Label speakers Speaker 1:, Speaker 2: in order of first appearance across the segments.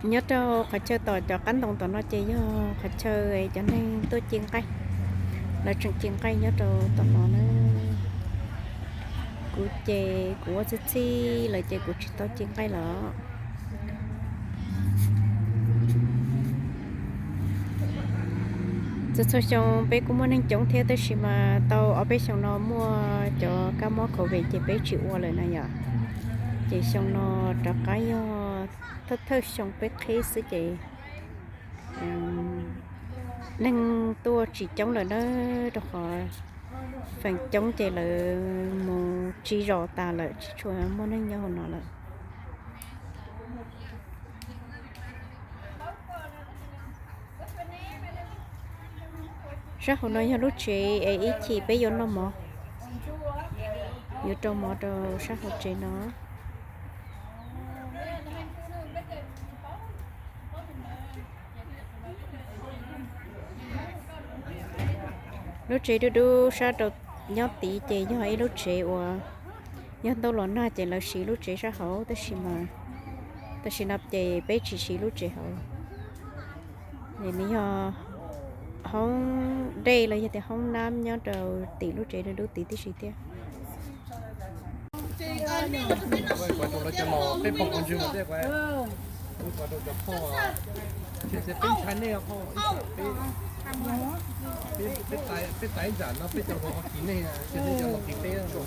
Speaker 1: nhớ cho phải chơi tỏi cho cánh đồng tỏi nó chơi cho phải chơi cho nên tôi chiên cây là trường chiên cây nhớ cho tỏi nó của chè của chị là chè của chị tôi chiên cây lợ cho xong bé cũng muốn nên chống theo tới khi mà tao ở bé xong nó mua cho cá mó khẩu vị chị bé chịu qua lời này nhở chị xong nó cho cái thất thất xong bé khí sứ chị nên tôi chỉ chống là nó được rồi phần chống chị là một chỉ rõ ta là chỉ cho muốn nên nhau nó là rất hôm nay lúc chị ấy chị bé vô nó mò vô trong mò đồ rất hôm chị nó lúc chị đu sao đồ nhót tí chị cho ấy lúc chị và nhót đâu là na chị là xí lúc chị rất hậu tới xí mà tới xí nạp chị bé chị xí lúc chị hậu thì mình không đây là thì không nam nhót đồ tí lúc chị đu tí tí xí thế
Speaker 2: Quan trọng là cho nó phải bọc con chim mà đấy quay. Quan trọng là kho à. Thì sẽ bên trái này kho. Bên trái giản nó bên trong nó kín này, cho nên cho nó kín đấy rồi.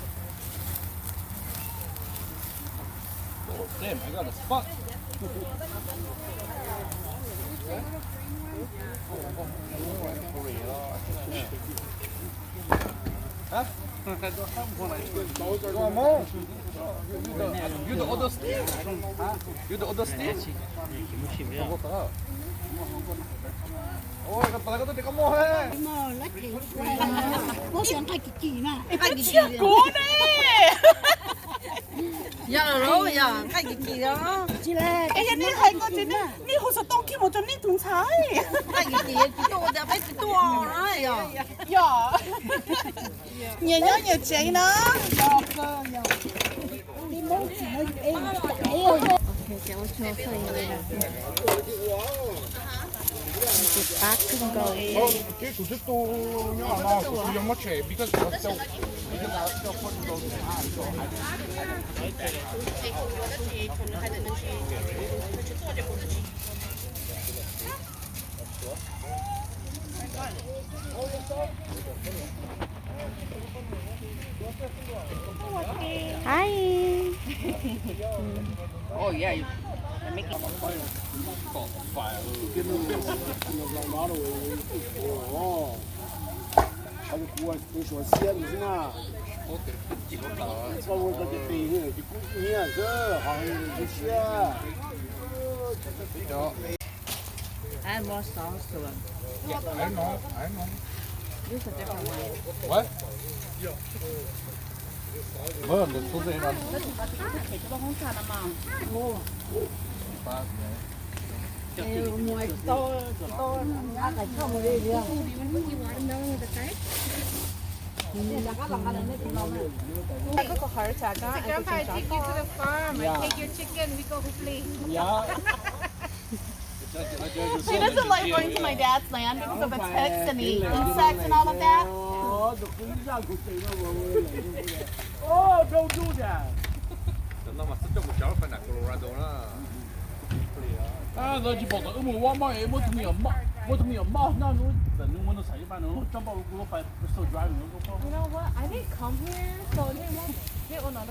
Speaker 2: Damn, I got a spot. Hả? Go more. You the other stick? You the other stick? Ôi, cái tay tôi có mua hết.
Speaker 3: Bố xem thay kỳ mà.
Speaker 4: Cố đi. Giờ rồi giờ cái gì đó.
Speaker 3: Chị Lê.
Speaker 4: Ê anh thấy con chị đi hồ sơ tông kia một trăm nít thùng trái. Cái gì chị tôiจะไปตัวrồi giờ. Giờ. Nhiều nhớ nhiều chị nữa.
Speaker 3: Đi bố chị nói em.
Speaker 1: cháu cho phơi người là thịt bát cưng rồi
Speaker 2: cái tổ chức tôi nhớ là tôi dùng mất trẻ because nó đâu because nó đâu có đâu
Speaker 1: Hi.
Speaker 4: Oh yeah.
Speaker 5: 还是国外都说鲜的是嘛？稍微个的肥呢，就古年这好像就鲜。
Speaker 4: Ai mua sáu sườn.
Speaker 2: Ấy nó
Speaker 4: Biết sao chắc không.
Speaker 2: what mở được số gì đó
Speaker 4: Ngoài tôi ăn lại không đi đi. I cook a heart attack.
Speaker 6: Grandpa, I take you to the farm. I take your chicken. We go play.
Speaker 4: She doesn't like going to my dad's land because of the ticks and the insects and all of that.
Speaker 5: Oh, don't do that.
Speaker 2: nó mà sức trong một cháu phải là Colorado đó
Speaker 5: 아, 너 지금 뭐가 뭐 와마에 뭐 등이 엄마 나 너 너는 뭐는 사이바 너 점바 그거 봐 so driving no
Speaker 6: You know what? I didn't come here, so they will not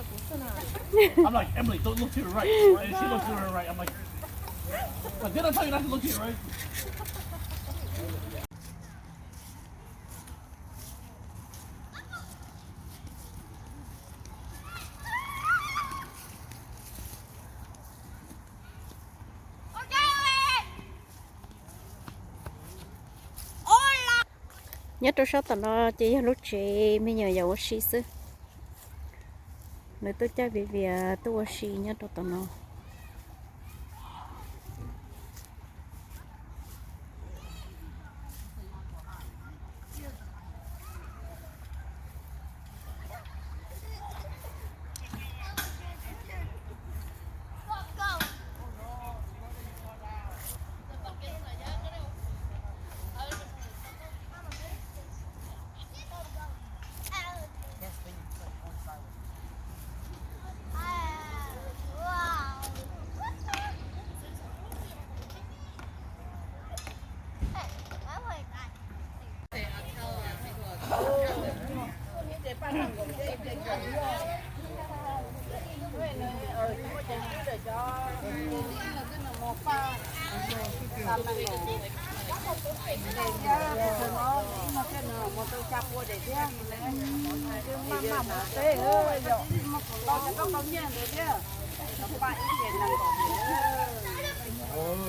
Speaker 5: I'm like Emily don't look to the right and she looks to her right I'm like did I tell you not to look to your right
Speaker 1: nhất trong số tụi nó chỉ lúc chị mới nhờ giàu xí xứ người tôi cha vì tôi xí nhất trong tụi nó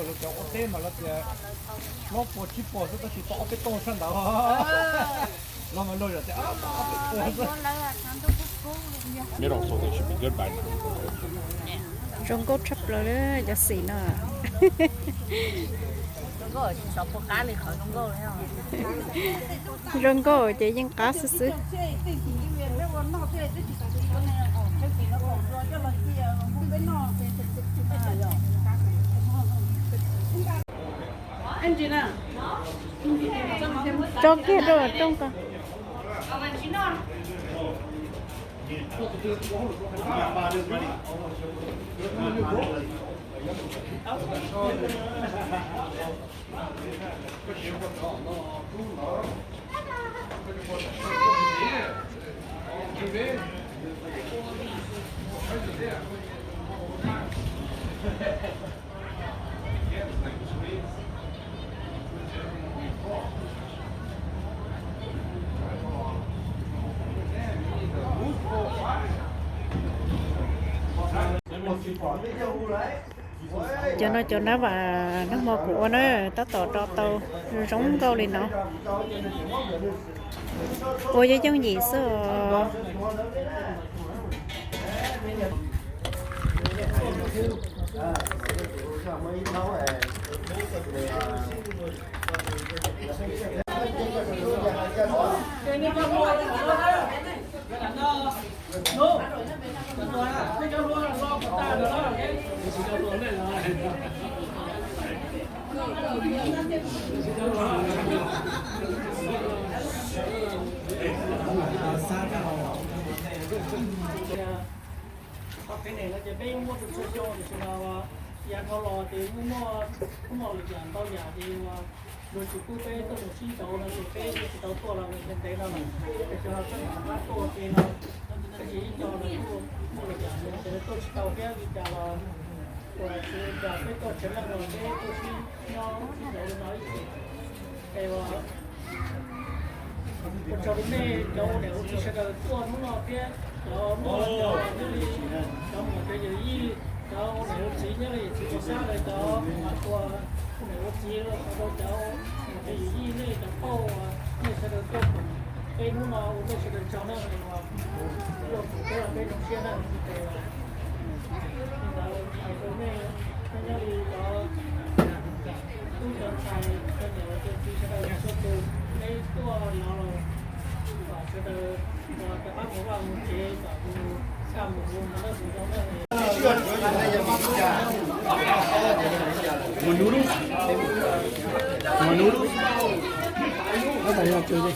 Speaker 2: lúc cháu có tên mà nó bỏ chip bỏ rất là chỉ tỏ cái tôn sân đó nó mà lôi ra thì
Speaker 5: Mid also they should be good by now.
Speaker 1: trong cốt chấp rồi đó giờ xì nó rong có chỉ những cá sứ sứ
Speaker 4: anh chị nè
Speaker 1: cho kia rồi trong con cho nó và nó mua của nó tao cho tao giống câu lên nó ôi chứ giống gì sao
Speaker 7: cái này là chỉ biết mua được số cho thì là nhà thầu lò thì mua được dạng bao nhà thì rồi chủ tu bé tôi một chi tàu là chủ bé thì tàu to là mình thấy là để cho nó phát triển to thì nó cái gì cho nó mua được dạng thì tôi tàu bé thì là rồi thì là cái tôi chỉ là rồi cái tôi chi nó nói cái cho đến đây cho để chỉ sẽ là tua nó kia cho mua cho một cái gì cho nếu chỉ nhớ thì chỉ có sao để cho qua nếu chỉ là cho một cái gì này cho câu này sẽ được tốt cái nó sẽ được cho nó là rồi cái là cái đồng tiền này thì là cái này cái này là tôi cần phải cái này là chỉ sẽ là số tiền cái tua nó và sẽ được các bác của bạn chế cả sao một vùng nó cũng giống như
Speaker 5: Menurut
Speaker 7: apa yang chơi đi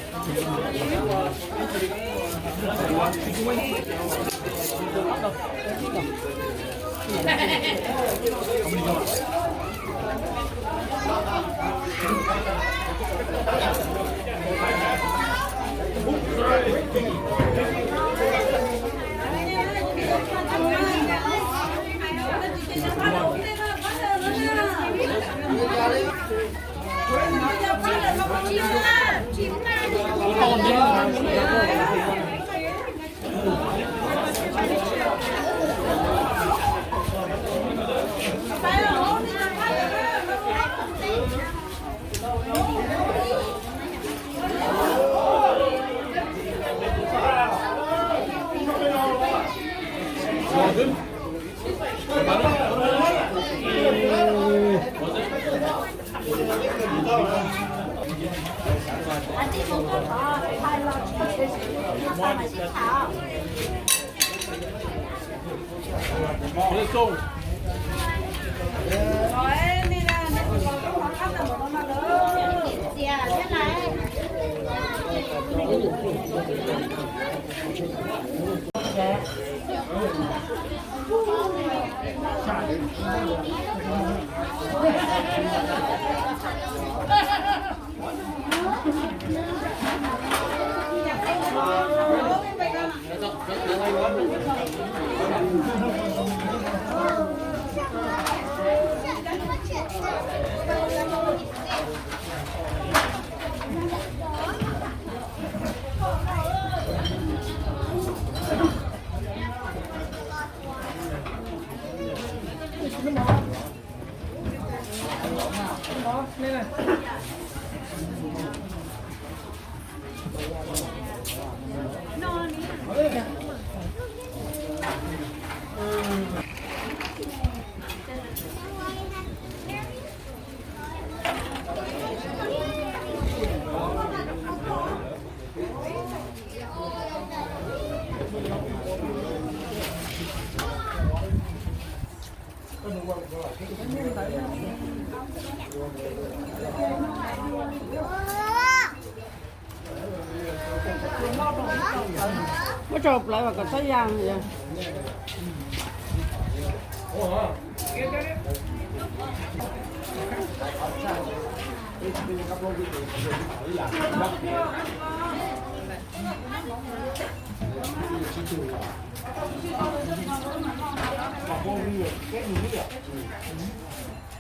Speaker 4: Có chụp lại và có thấy giang vậy.
Speaker 5: Cái gì